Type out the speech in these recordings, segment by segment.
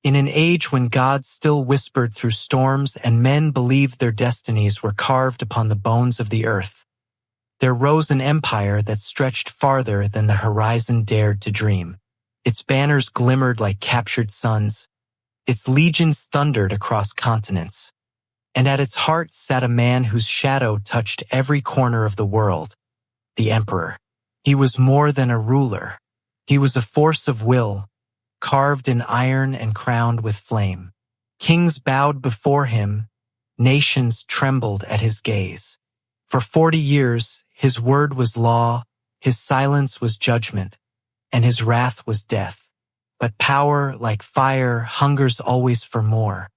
In an age when gods still whispered through storms and men believed their destinies were carved upon the bones of the earth, there rose an empire that stretched farther than the horizon dared to dream. Its banners glimmered like captured suns, its legions thundered across continents, and at its heart sat a man whose shadow touched every corner of the world, the Emperor. He was more than a ruler. He was a force of will, carved in iron and crowned with flame. Kings bowed before him, nations trembled at his gaze. For 40 years, his word was law, his silence was judgment, and his wrath was death. But power, like fire, hungers always for more.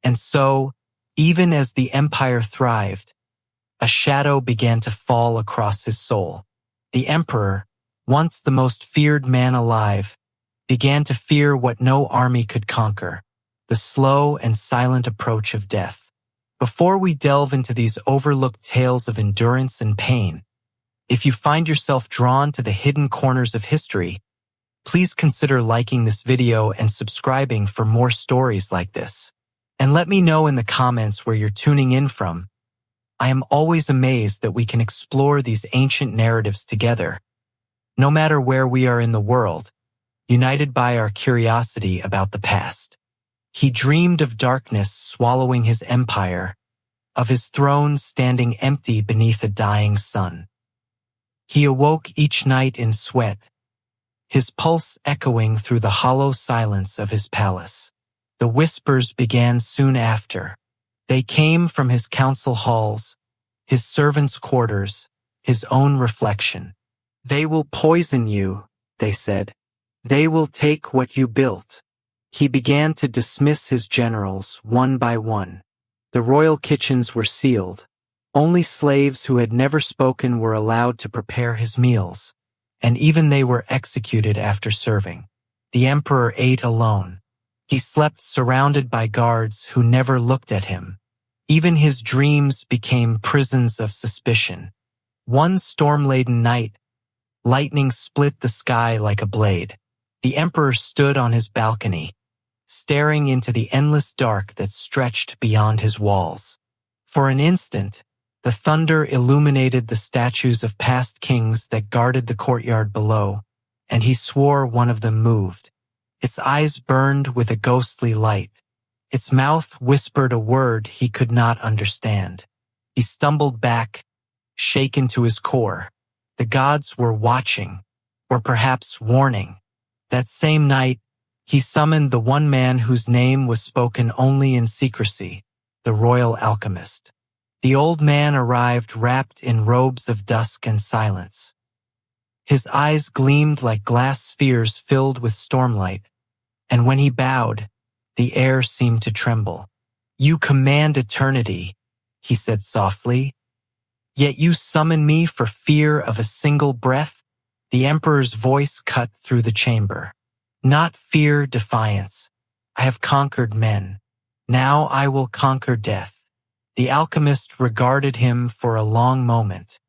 And so, even as the empire thrived, a shadow began to fall across his soul. The emperor, once the most feared man alive, began to fear what no army could conquer, the slow and silent approach of death. Before we delve into these overlooked tales of endurance and pain, if you find yourself drawn to the hidden corners of history, please consider liking this video and subscribing for more stories like this. And let me know in the comments where you're tuning in from. I am always amazed that we can explore these ancient narratives together, no matter where we are in the world, united by our curiosity about the past. He dreamed of darkness swallowing his empire, of his throne standing empty beneath a dying sun. He awoke each night in sweat, his pulse echoing through the hollow silence of his palace. The whispers began soon after. They came from his council halls, his servants' quarters, his own reflection. "They will poison you," they said. "They will take what you built." He began to dismiss his generals one by one. The royal kitchens were sealed. Only slaves who had never spoken were allowed to prepare his meals, and even they were executed after serving. The emperor ate alone. He slept surrounded by guards who never looked at him. Even his dreams became prisons of suspicion. One storm-laden night, lightning split the sky like a blade. The emperor stood on his balcony, staring into the endless dark that stretched beyond his walls. For an instant, the thunder illuminated the statues of past kings that guarded the courtyard below, and he swore one of them moved. Its eyes burned with a ghostly light. Its mouth whispered a word he could not understand. He stumbled back, shaken to his core. The gods were watching, or perhaps warning. That same night, he summoned the one man whose name was spoken only in secrecy, the royal alchemist. The old man arrived wrapped in robes of dusk and silence. His eyes gleamed like glass spheres filled with stormlight, and when he bowed, the air seemed to tremble. "You command eternity," he said softly, "yet you summon me for fear of a single breath." The emperor's voice cut through the chamber. "Not fear, defiance. I have conquered men. Now I will conquer death." The alchemist regarded him for a long moment.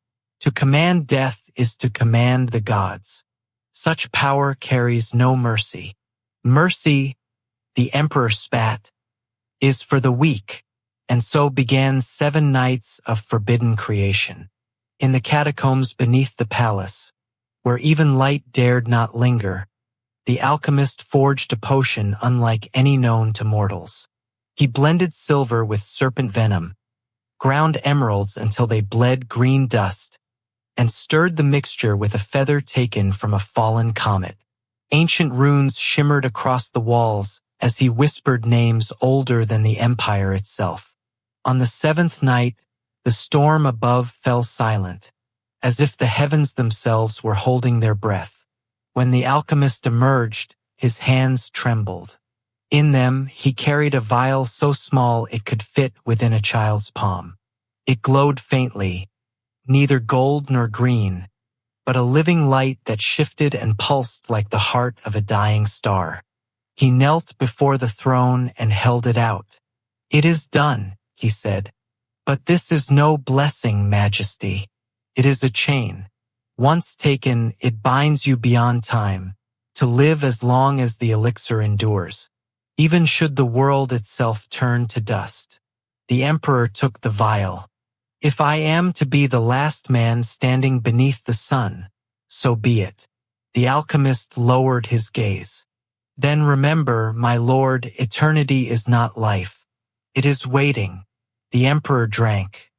To command death is to command the gods. Such power carries no mercy. Mercy, the emperor spat, is for the weak. And so began 7 nights of forbidden creation. In the catacombs beneath the palace, where even light dared not linger, the alchemist forged a potion unlike any known to mortals. He blended silver with serpent venom, ground emeralds until they bled green dust, and stirred the mixture with a feather taken from a fallen comet. Ancient runes shimmered across the walls as he whispered names older than the empire itself. On the 7th night, the storm above fell silent, as if the heavens themselves were holding their breath. When the alchemist emerged, his hands trembled. In them, he carried a vial so small it could fit within a child's palm. It glowed faintly, neither gold nor green, but a living light that shifted and pulsed like the heart of a dying star. He knelt before the throne and held it out. "It is done," he said. "But this is no blessing, Majesty. It is a chain. Once taken, it binds you beyond time, to live as long as the elixir endures. Even should the world itself turn to dust. The emperor took the vial. If I am to be the last man standing beneath the sun, so be it. The alchemist lowered his gaze. Then remember, my lord, eternity is not life. It is waiting. The emperor drank.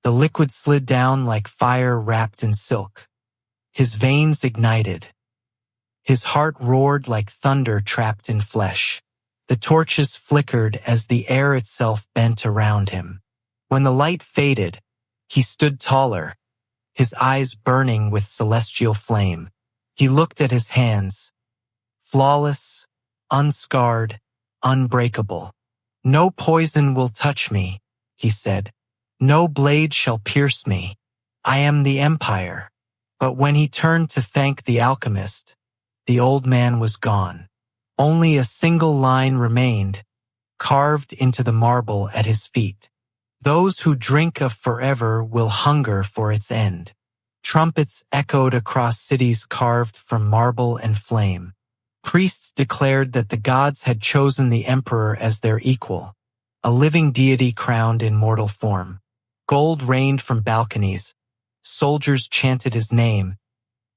The liquid slid down like fire wrapped in silk. His veins ignited. His heart roared like thunder trapped in flesh. The torches flickered as the air itself bent around him. When the light faded, he stood taller, his eyes burning with celestial flame. He looked at his hands, flawless, unscarred, unbreakable. No poison will touch me, he said. No blade shall pierce me. I am the Empire. But when he turned to thank the alchemist, the old man was gone. Only a single line remained, carved into the marble at his feet. Those who drink of forever will hunger for its end. Trumpets echoed across cities carved from marble and flame. Priests declared that the gods had chosen the emperor as their equal, a living deity crowned in mortal form. Gold rained from balconies, soldiers chanted his name,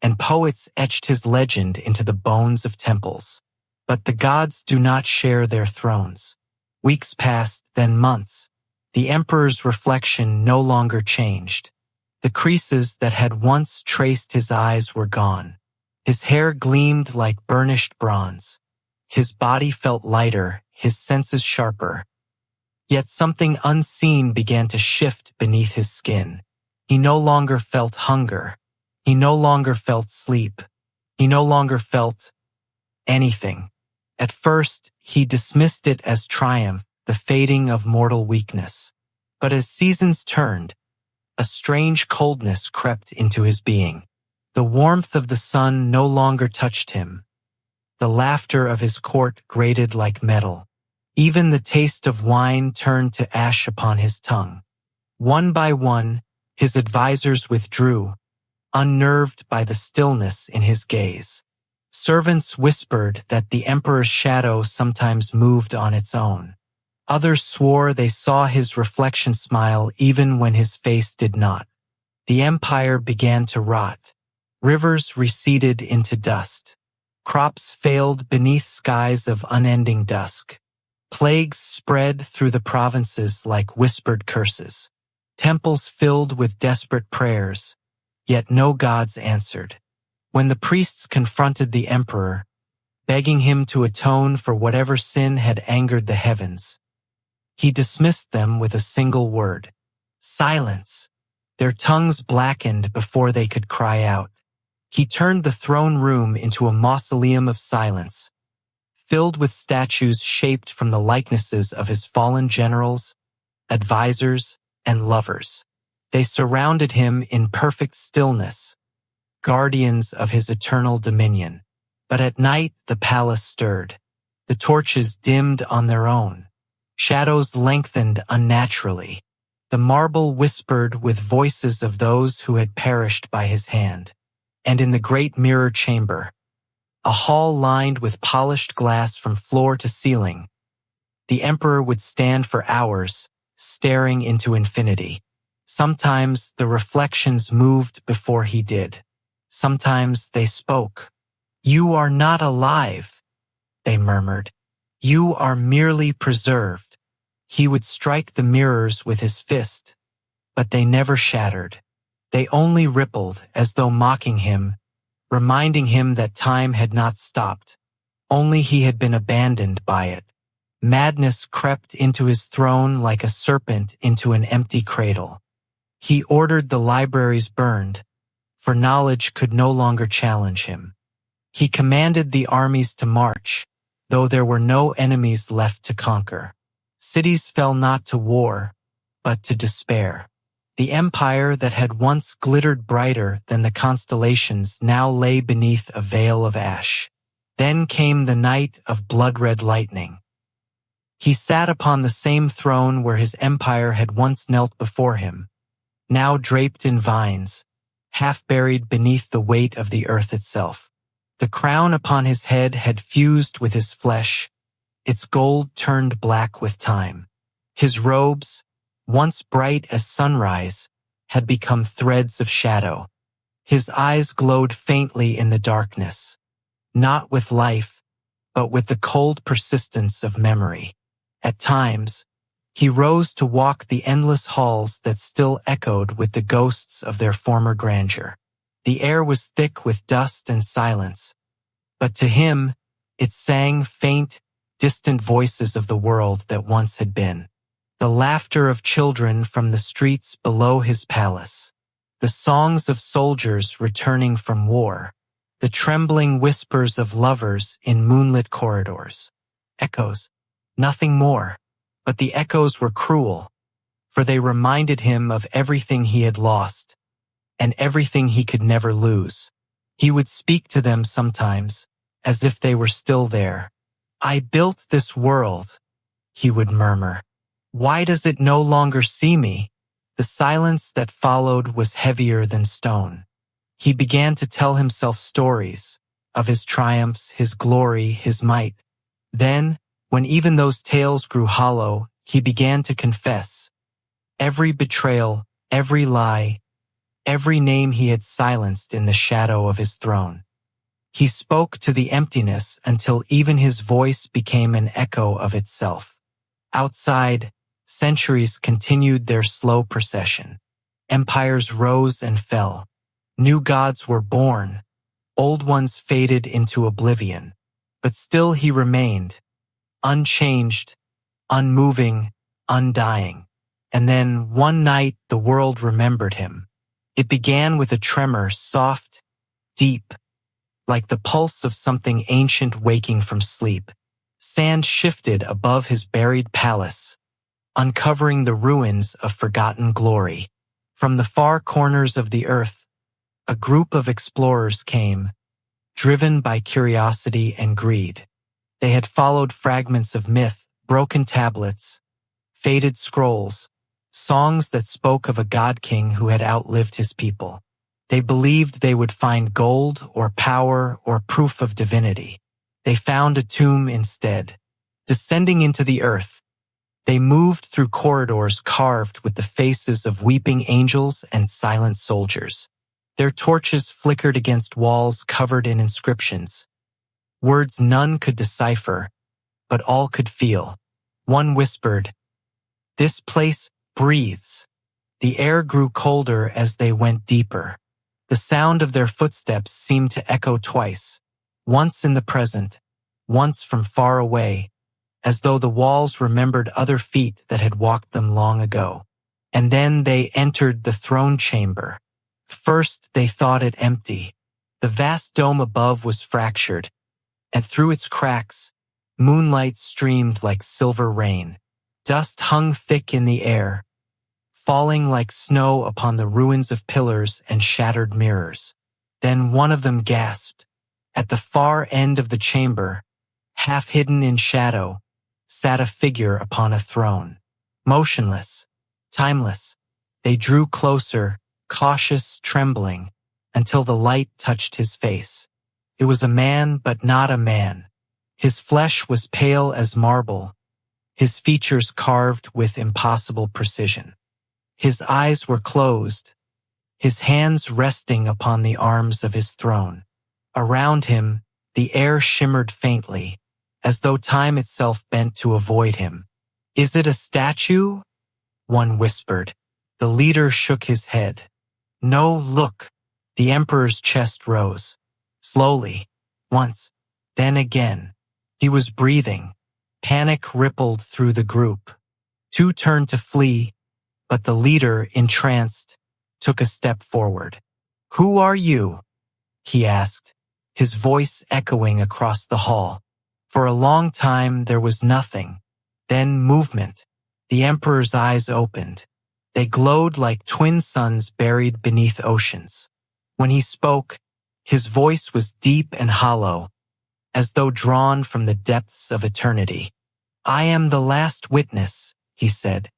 and poets etched his legend into the bones of temples. But the gods do not share their thrones. Weeks passed, then months. The emperor's reflection no longer changed. The creases that had once traced his eyes were gone. His hair gleamed like burnished bronze. His body felt lighter, his senses sharper. Yet something unseen began to shift beneath his skin. He no longer felt hunger. He no longer felt sleep. He no longer felt anything. At first, he dismissed it as triumph, the fading of mortal weakness. But as seasons turned, a strange coldness crept into his being. The warmth of the sun no longer touched him. The laughter of his court grated like metal. Even the taste of wine turned to ash upon his tongue. One by one, his advisors withdrew, unnerved by the stillness in his gaze. Servants whispered that the emperor's shadow sometimes moved on its own. Others swore they saw his reflection smile even when his face did not. The empire began to rot. Rivers receded into dust. Crops failed beneath skies of unending dusk. Plagues spread through the provinces like whispered curses. Temples filled with desperate prayers, yet no gods answered. When the priests confronted the emperor, begging him to atone for whatever sin had angered the heavens, he dismissed them with a single word: silence. Their tongues blackened before they could cry out. He turned the throne room into a mausoleum of silence, filled with statues shaped from the likenesses of his fallen generals, advisors, and lovers. They surrounded him in perfect stillness, guardians of his eternal dominion. But at night the palace stirred. The torches dimmed on their own. Shadows lengthened unnaturally. The marble whispered with voices of those who had perished by his hand. And in the great mirror chamber, a hall lined with polished glass from floor to ceiling, the emperor would stand for hours, staring into infinity. Sometimes the reflections moved before he did. Sometimes they spoke. "You are not alive," they murmured. "You are merely preserved." He would strike the mirrors with his fist, but they never shattered. They only rippled as though mocking him, reminding him that time had not stopped. Only he had been abandoned by it. Madness crept into his throne like a serpent into an empty cradle. He ordered the libraries burned, for knowledge could no longer challenge him. He commanded the armies to march, though there were no enemies left to conquer. Cities fell not to war, but to despair. The empire that had once glittered brighter than the constellations now lay beneath a veil of ash. Then came the night of blood-red lightning. He sat upon the same throne where his empire had once knelt before him, now draped in vines, half buried beneath the weight of the earth itself. The crown upon his head had fused with his flesh, its gold turned black with time. His robes, once bright as sunrise, had become threads of shadow. His eyes glowed faintly in the darkness, not with life, but with the cold persistence of memory. At times, he rose to walk the endless halls that still echoed with the ghosts of their former grandeur. The air was thick with dust and silence, but to him, it sang faint, distant voices of the world that once had been. The laughter of children from the streets below his palace, the songs of soldiers returning from war, the trembling whispers of lovers in moonlit corridors. Echoes, nothing more, but the echoes were cruel, for they reminded him of everything he had lost, and everything he could never lose. He would speak to them sometimes, as if they were still there. "I built this world," he would murmur. "Why does it no longer see me?" The silence that followed was heavier than stone. He began to tell himself stories of his triumphs, his glory, his might. Then, when even those tales grew hollow, he began to confess. Every betrayal, every lie, every name he had silenced in the shadow of his throne. He spoke to the emptiness until even his voice became an echo of itself. Outside, centuries continued their slow procession. Empires rose and fell. New gods were born. Old ones faded into oblivion. But still he remained, unchanged, unmoving, undying. And then, one night, the world remembered him. It began with a tremor, soft, deep, like the pulse of something ancient waking from sleep. Sand shifted above his buried palace, uncovering the ruins of forgotten glory. From the far corners of the earth, a group of explorers came, driven by curiosity and greed. They had followed fragments of myth, broken tablets, faded scrolls, songs that spoke of a god-king who had outlived his people. They believed they would find gold or power or proof of divinity. They found a tomb instead. Descending into the earth, they moved through corridors carved with the faces of weeping angels and silent soldiers. Their torches flickered against walls covered in inscriptions, words none could decipher, but all could feel. One whispered, "This place breathes." The air grew colder as they went deeper. The sound of their footsteps seemed to echo twice, once in the present, once from far away, as though the walls remembered other feet that had walked them long ago. And then they entered the throne chamber. First, they thought it empty. The vast dome above was fractured, and through its cracks, moonlight streamed like silver rain. Dust hung thick in the air, falling like snow upon the ruins of pillars and shattered mirrors. Then one of them gasped. At the far end of the chamber, half hidden in shadow, sat a figure upon a throne. Motionless, timeless, they drew closer, cautious, trembling, until the light touched his face. It was a man, but not a man. His flesh was pale as marble, his features carved with impossible precision. His eyes were closed, his hands resting upon the arms of his throne. Around him, the air shimmered faintly, as though time itself bent to avoid him. "Is it a statue?" one whispered. The leader shook his head. "No, look." The emperor's chest rose. Slowly, once, then again. He was breathing. Panic rippled through the group. Two turned to flee, but the leader, entranced, took a step forward. "Who are you?" he asked, his voice echoing across the hall. For a long time there was nothing, then movement. The emperor's eyes opened. They glowed like twin suns buried beneath oceans. When he spoke, his voice was deep and hollow, as though drawn from the depths of eternity. "I am the last witness," he said,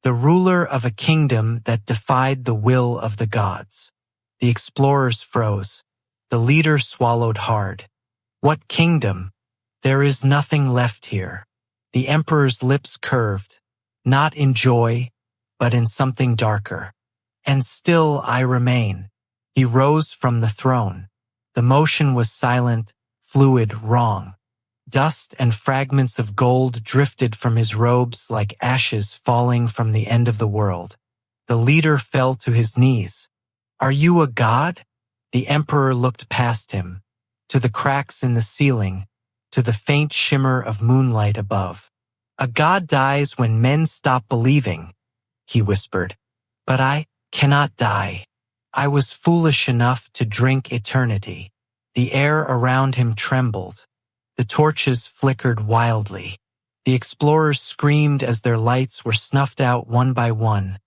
"the ruler of a kingdom that defied the will of the gods." The explorers froze. The leader swallowed hard. "What kingdom? There is nothing left here." The emperor's lips curved, not in joy, but in something darker. And still I remain. He rose from the throne. The motion was silent, fluid, wrong. Dust and fragments of gold drifted from his robes like ashes falling from the end of the world. The leader fell to his knees. Are you a god? The emperor looked past him, to the cracks in the ceiling, to the faint shimmer of moonlight above. A god dies when men stop believing, he whispered. But I cannot die. I was foolish enough to drink eternity. The air around him trembled. The torches flickered wildly. The explorers screamed as their lights were snuffed out one by one,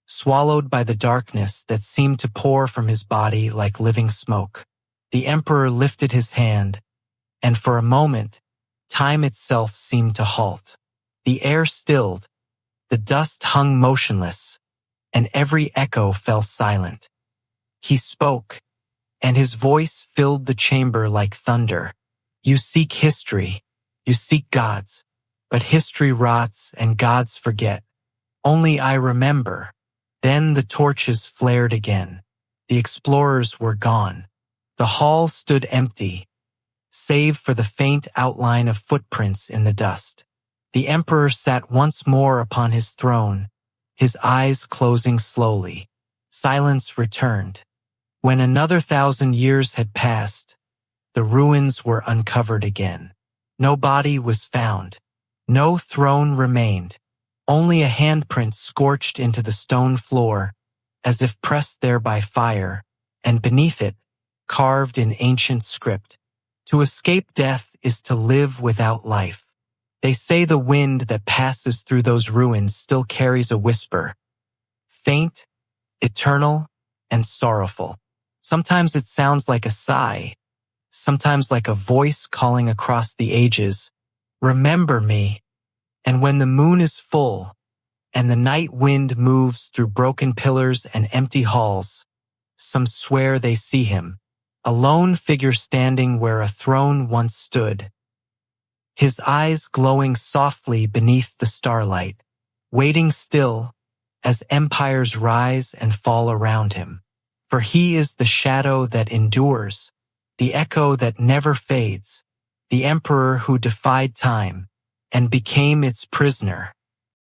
swallowed by the darkness that seemed to pour from his body like living smoke. The emperor lifted his hand, and for a moment, time itself seemed to halt. The air stilled, the dust hung motionless, and every echo fell silent. He spoke, and his voice filled the chamber like thunder. You seek history, you seek gods, but history rots and gods forget. Only I remember. Then the torches flared again. The explorers were gone. The hall stood empty, save for the faint outline of footprints in the dust. The emperor sat once more upon his throne, his eyes closing slowly. Silence returned. When another 1,000 years had passed, the ruins were uncovered again. No body was found. No throne remained. Only a handprint scorched into the stone floor, as if pressed there by fire, and beneath it, carved in ancient script, to escape death is to live without life. They say the wind that passes through those ruins still carries a whisper, faint, eternal, and sorrowful. Sometimes it sounds like a sigh, sometimes like a voice calling across the ages, remember me. And when the moon is full, and the night wind moves through broken pillars and empty halls, some swear they see him, a lone figure standing where a throne once stood, his eyes glowing softly beneath the starlight, waiting still as empires rise and fall around him. For he is the shadow that endures, the echo that never fades, the emperor who defied time and became its prisoner.